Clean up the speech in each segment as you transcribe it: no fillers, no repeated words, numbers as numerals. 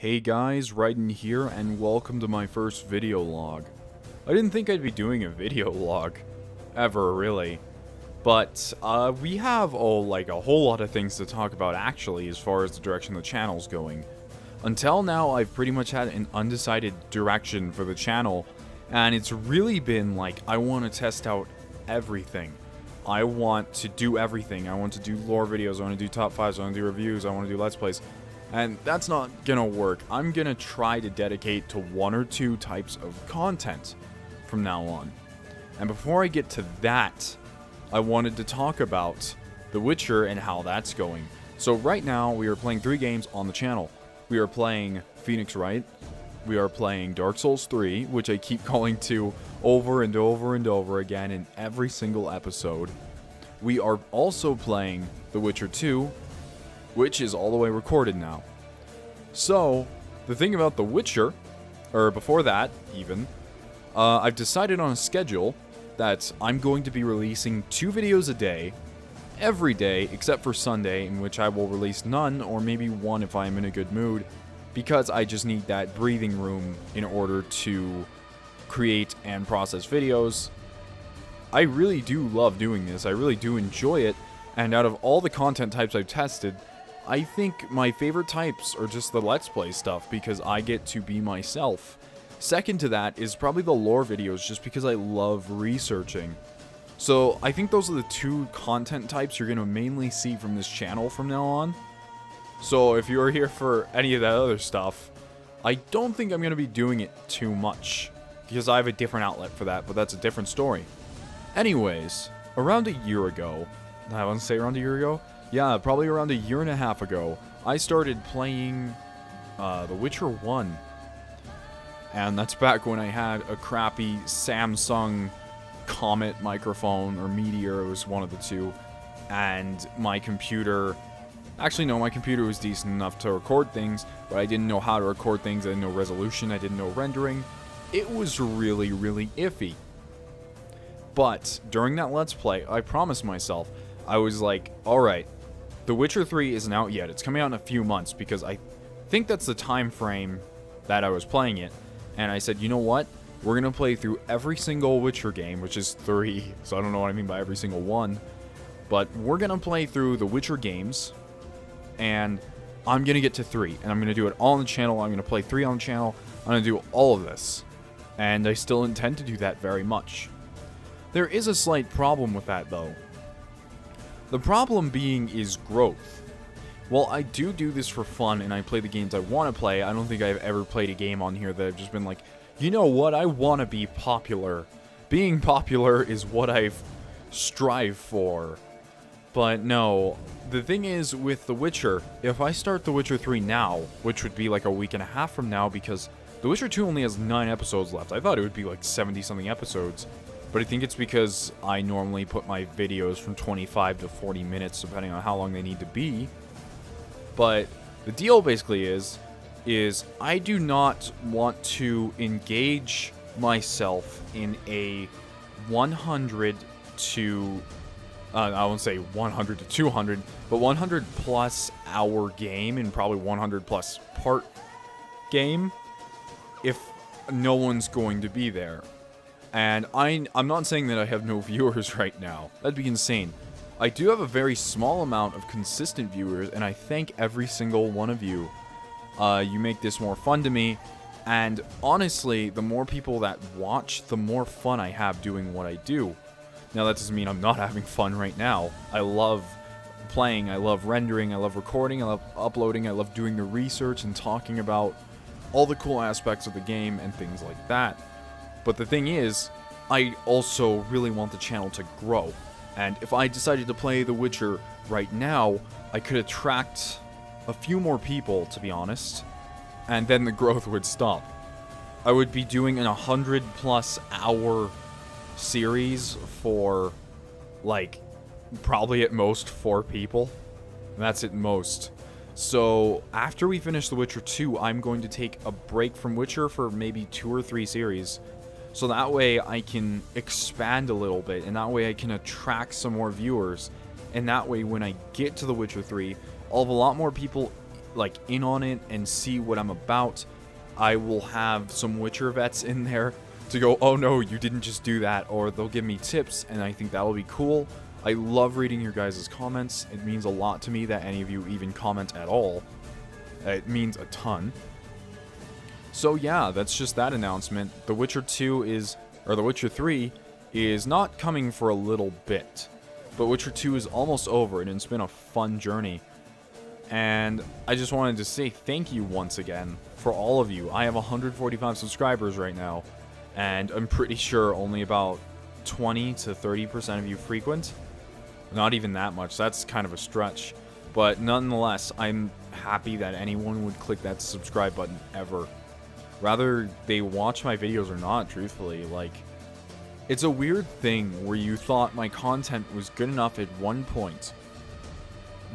Hey guys, Ryden here, and welcome to my first video log. I didn't think I'd be doing a video log, ever really, but we have a whole lot of things to talk about actually as far as the direction the channel's going. Until now, I've pretty much had an undecided direction for the channel, and it's really been like, I want to test out everything. I want to do everything. I want to do lore videos, I want to do top 5s, I want to do reviews, I want to do let's plays. And that's not gonna work. I'm gonna try to dedicate to one or two types of content from now on. And before I get to that, I wanted to talk about The Witcher and how that's going. So right now, we are playing 3 games on the channel. We are playing Phoenix Wright, we are playing Dark Souls 3, which I keep calling to over and over and over again in every single episode. We are also playing The Witcher 2, which is all the way recorded now. So, the thing about The Witcher, or before that, even, I've decided on a schedule that I'm going to be releasing 2 videos a day, every day except for Sunday, in which I will release none, or maybe 1 if I'm in a good mood, because I just need that breathing room in order to create and process videos. I really do love doing this, I really do enjoy it, and out of all the content types I've tested, I think my favorite types are just the Let's Play stuff because I get to be myself. Second to that is probably the lore videos just because I love researching. So I think those are the 2 content types you're going to mainly see from this channel from now on. So if you're here for any of that other stuff, I don't think I'm going to be doing it too much because I have a different outlet for that, but that's a different story. Anyways, around a year ago, I want to say around a year ago? Yeah, probably around a year and a half ago, I started playing The Witcher 1. And that's back when I had a crappy Samsung Comet microphone, or Meteor, it was one of the 2. And my computer... Actually, no, my computer was decent enough to record things, but I didn't know how to record things, I didn't know resolution, I didn't know rendering. It was really, really iffy. But, during that Let's Play, I promised myself, I was like, alright, The Witcher 3 isn't out yet. It's coming out in a few months because I think that's the time frame that I was playing it. And I said, you know what? We're going to play through every single Witcher game, which is 3, so I don't know what I mean by every single one. But we're going to play through the Witcher games, and I'm going to get to 3. And I'm going to do it all on the channel. I'm going to play 3 on the channel. I'm going to do all of this. And I still intend to do that very much. There is a slight problem with that, though. The problem being is growth. While I do this for fun and I play the games I want to play, I don't think I've ever played a game on here that I've just been like, you know what, I want to be popular. Being popular is what I've strived for. But no, the thing is with The Witcher, if I start The Witcher 3 now, which would be like a week and a half from now because The Witcher 2 only has 9 episodes left. I thought it would be like 70 something episodes. But I think it's because I normally put my videos from 25 to 40 minutes, depending on how long they need to be. But the deal basically is I do not want to engage myself in a 100 to, I won't say 100 to 200, but 100 plus hour game and probably 100 plus part game if no one's going to be there. And I'm not saying that I have no viewers right now. That'd be insane. I do have a very small amount of consistent viewers, and I thank every single one of you. You make this more fun to me, and honestly, the more people that watch, the more fun I have doing what I do. Now, that doesn't mean I'm not having fun right now. I love playing, I love rendering, I love recording, I love uploading, I love doing the research and talking about all the cool aspects of the game and things like that. But the thing is, I also really want the channel to grow. And if I decided to play The Witcher right now, I could attract a few more people, to be honest. And then the growth would stop. I would be doing an 100 plus hour series for, like, probably at most 4 people. And that's at most. So, after we finish The Witcher 2, I'm going to take a break from Witcher for maybe 2 or 3 series. So that way I can expand a little bit, and that way I can attract some more viewers. And that way when I get to The Witcher 3, I'll have a lot more people like in on it and see what I'm about, I will have some Witcher vets in there to go, oh no, you didn't just do that, or they'll give me tips, and I think that'll be cool. I love reading your guys' comments. It means a lot to me that any of you even comment at all. It means a ton. So yeah, that's just that announcement. The Witcher 2 is, or The Witcher 3 is not coming for a little bit, but Witcher 2 is almost over, and it's been a fun journey. And I just wanted to say thank you once again for all of you. I have 145 subscribers right now, and I'm pretty sure only about 20 to 30% of you frequent. Not even that much. That's kind of a stretch. But nonetheless, I'm happy that anyone would click that subscribe button ever. Rather they watch my videos or not, truthfully. Like, it's a weird thing where you thought my content was good enough at one point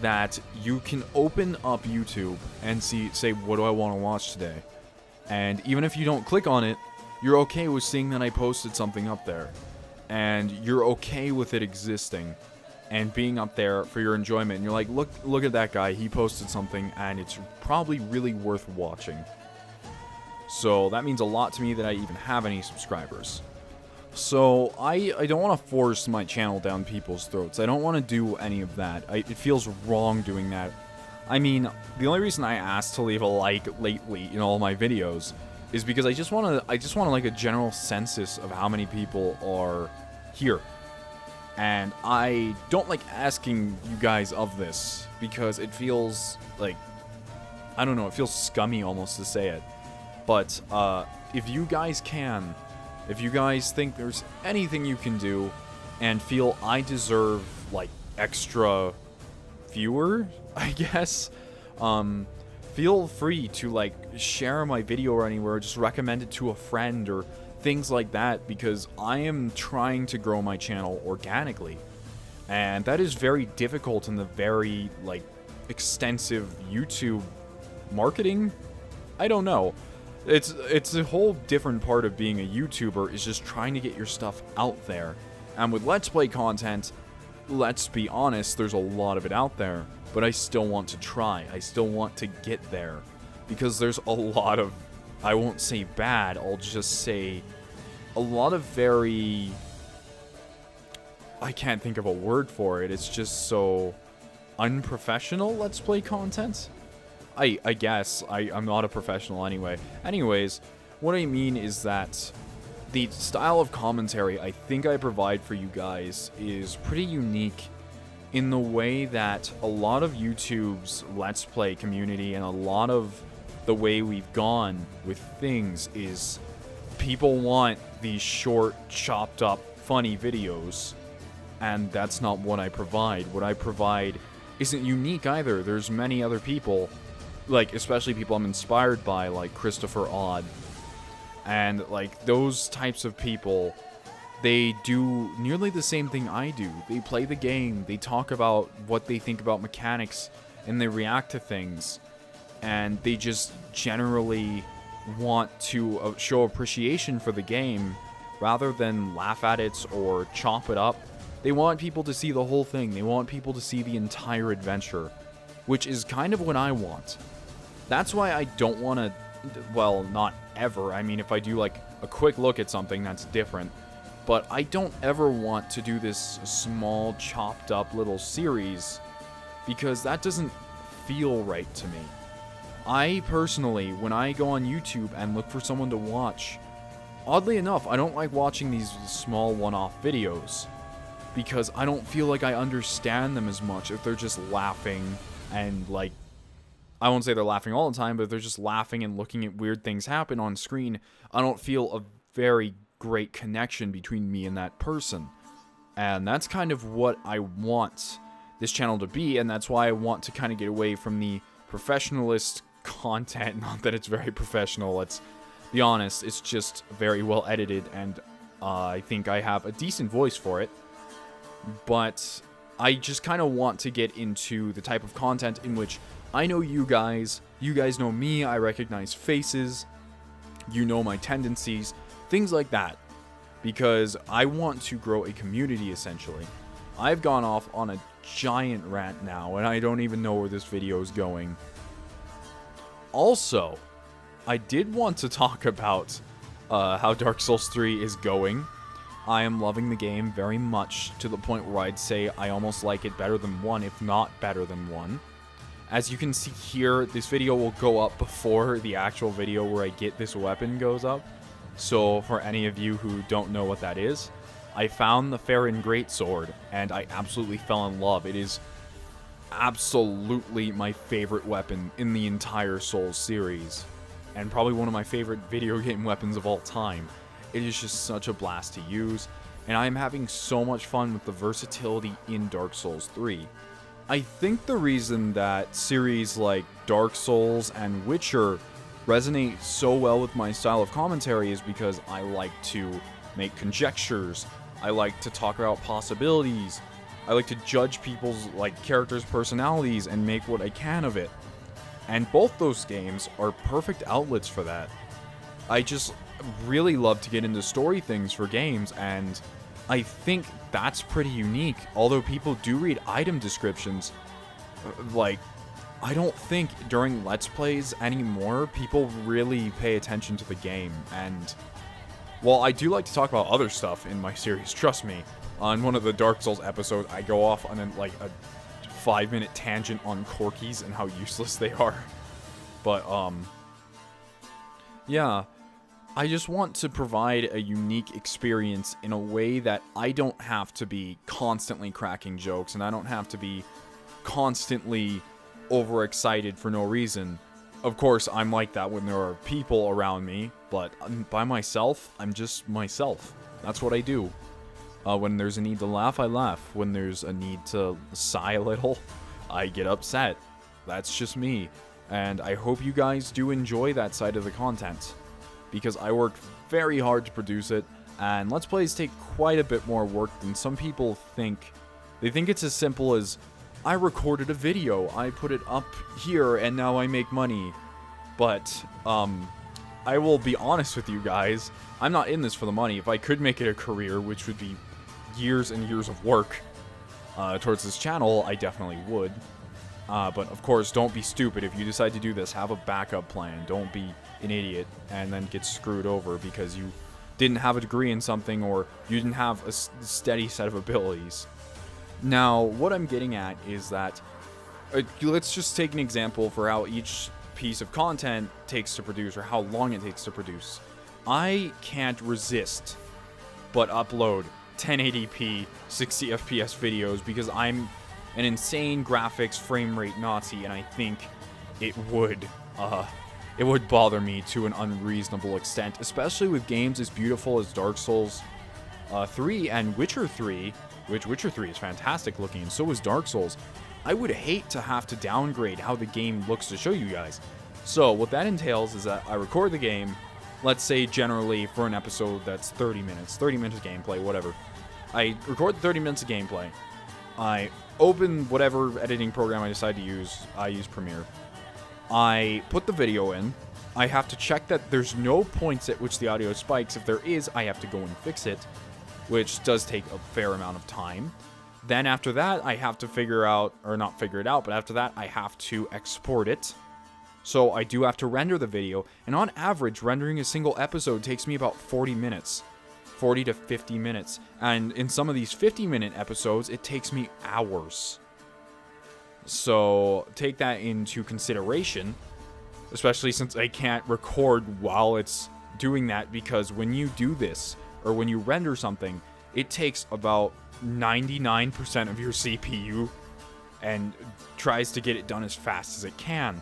that you can open up YouTube and say, what do I want to watch today? And even if you don't click on it, you're okay with seeing that I posted something up there. And you're okay with it existing and being up there for your enjoyment. And you're like, look at that guy, he posted something and it's probably really worth watching. So that means a lot to me that I even have any subscribers. So I don't want to force my channel down people's throats. I don't want to do any of that. It feels wrong doing that. I mean, the only reason I asked to leave a like lately in all my videos is because I just want like a general census of how many people are here. And I don't like asking you guys of this because it feels like, I don't know, it feels scummy almost to say it. But if you guys can, if you guys think there's anything you can do and feel I deserve like extra viewer, I guess, feel free to like share my video or anywhere, just recommend it to a friend or things like that, because I am trying to grow my channel organically, and that is very difficult in the very like extensive YouTube marketing. I don't know. It's a whole different part of being a YouTuber, is just trying to get your stuff out there. And with Let's Play content, let's be honest, there's a lot of it out there, but I still want to try. I still want to get there, because there's a lot of, I won't say bad, I'll just say a lot of very, I can't think of a word for it, it's just so unprofessional Let's Play content. I guess, I'm not a professional anyway. Anyways, what I mean is that the style of commentary I think I provide for you guys is pretty unique in the way that a lot of YouTube's Let's Play community and a lot of the way we've gone with things is people want these short, chopped up, funny videos, and that's not what I provide. What I provide isn't unique either. There's many other people, like, especially people I'm inspired by, like Christopher Odd, and, like, those types of people, they do nearly the same thing I do. They play the game, they talk about what they think about mechanics, and they react to things, and they just generally want to show appreciation for the game, rather than laugh at it or chop it up. They want people to see the whole thing, they want people to see the entire adventure, which is kind of what I want. That's why I don't want to, well, not ever, I mean, if I do like a quick look at something, that's different, but I don't ever want to do this small, chopped up little series, because that doesn't feel right to me. I personally, when I go on YouTube and look for someone to watch, oddly enough, I don't like watching these small one-off videos, because I don't feel like I understand them as much if they're just laughing and, like, I won't say they're laughing all the time, but if they're just laughing and looking at weird things happen on screen, I don't feel a very great connection between me and that person. And that's kind of what I want this channel to be, and that's why I want to kind of get away from the professionalist content. Not that it's very professional, let's be honest, it's just very well edited, and I think I have a decent voice for it. But I just kind of want to get into the type of content in which I know you guys know me, I recognize faces, you know my tendencies, things like that. Because I want to grow a community, essentially. I've gone off on a giant rant now, and I don't even know where this video is going. Also, I did want to talk about how Dark Souls 3 is going. I am loving the game very much, to the point where I'd say I almost like it better than 1, if not better than 1. As you can see here, this video will go up before the actual video where I get this weapon goes up. So for any of you who don't know what that is, I found the Farron Greatsword, and I absolutely fell in love. It is absolutely my favorite weapon in the entire Souls series, and probably one of my favorite video game weapons of all time. It is just such a blast to use, and I am having so much fun with the versatility in Dark Souls 3. I think the reason that series like Dark Souls and Witcher resonate so well with my style of commentary is because I like to make conjectures, I like to talk about possibilities, I like to judge people's characters' personalities and make what I can of it. And both those games are perfect outlets for that. I just really love to get into story things for games, and I think that's pretty unique. Although people do read item descriptions, I don't think during Let's Plays anymore people really pay attention to the game. And while I do like to talk about other stuff in my series, trust me, on one of the Dark Souls episodes I go off on a 5-minute tangent on Corkis and how useless they are. But yeah, I just want to provide a unique experience in a way that I don't have to be constantly cracking jokes, and I don't have to be constantly overexcited for no reason. Of course, I'm like that when there are people around me, but by myself, I'm just myself. That's what I do. When there's a need to laugh, I laugh. When there's a need to sigh a little, I get upset. That's just me. And I hope you guys do enjoy that side of the content, because I worked very hard to produce it, and Let's Plays take quite a bit more work than some people think. They think it's as simple as, I recorded a video, I put it up here, and now I make money. But, I will be honest with you guys, I'm not in this for the money. If I could make it a career, which would be years and years of work towards this channel, I definitely would. But of course, don't be stupid. If you decide to do this, have a backup plan. Don't be an idiot and then get screwed over because you didn't have a degree in something or you didn't have a steady set of abilities. Now, what I'm getting at is that, let's just take an example for how each piece of content takes to produce, or how long it takes to produce. I can't resist but upload 1080p 60 FPS videos because I'm an insane graphics frame rate Nazi, and I think it would bother me to an unreasonable extent, especially with games as beautiful as Dark Souls 3 and Witcher 3, which Witcher 3 is fantastic looking, and so is Dark Souls. I would hate to have to downgrade how the game looks to show you guys. So what that entails is that I record the game, let's say generally for an episode that's 30 minutes of gameplay, whatever. I record 30 minutes of gameplay. I open whatever editing program I decide to use. I use Premiere. I put the video in. I have to check that there's no points at which the audio spikes. If there is, I have to go and fix it, which does take a fair amount of time. Then after that, I have to figure out, or not figure it out, but after that, I have to export it. So I do have to render the video, and on average, rendering a single episode takes me about 40 minutes. 40 to 50 minutes. And in some of these 50-minute episodes, it takes me hours. So take that into consideration, especially since I can't record while it's doing that, because when you do this, or when you render something, it takes about 99% of your CPU and tries to get it done as fast as it can.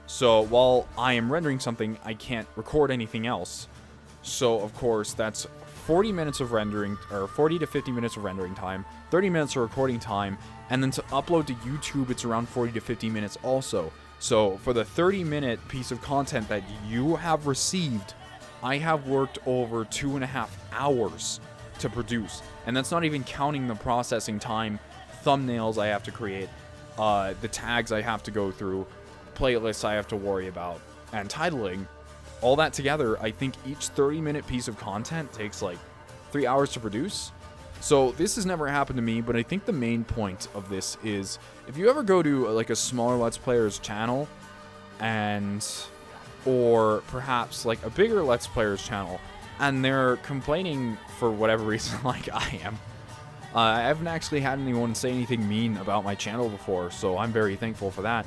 So while I am rendering something, I can't record anything else. So of course that's 40 minutes of rendering, or 40 to 50 minutes of rendering time, 30 minutes of recording time, and then to upload to YouTube it's around 40 to 50 minutes also. So for the 30-minute piece of content that you have received, I have worked over 2.5 hours to produce. And that's not even counting the processing time, thumbnails I have to create, the tags I have to go through, playlists I have to worry about, and titling. All that together, I think each 30-minute piece of content takes like 3 hours to produce. So this has never happened to me, but I think the main point of this is, if you ever go to like a smaller Let's Player's channel and or perhaps like a bigger Let's Players channel, and they're complaining for whatever reason like I am. I haven't actually had anyone say anything mean about my channel before, so I'm very thankful for that.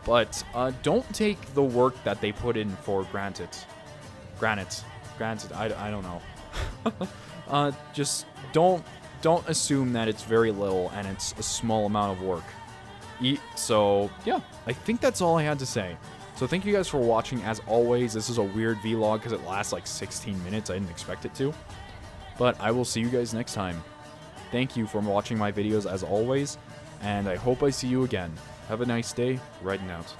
But don't take the work that they put in for granted. I don't know. Just don't assume that it's very little and it's a small amount of work. So yeah, I think that's all I had to say. So thank you guys for watching. As always, this is a weird vlog because it lasts like 16 minutes. I didn't expect it to. But I will see you guys next time. Thank you for watching my videos as always, and I hope I see you again. Have a nice day. Writing out.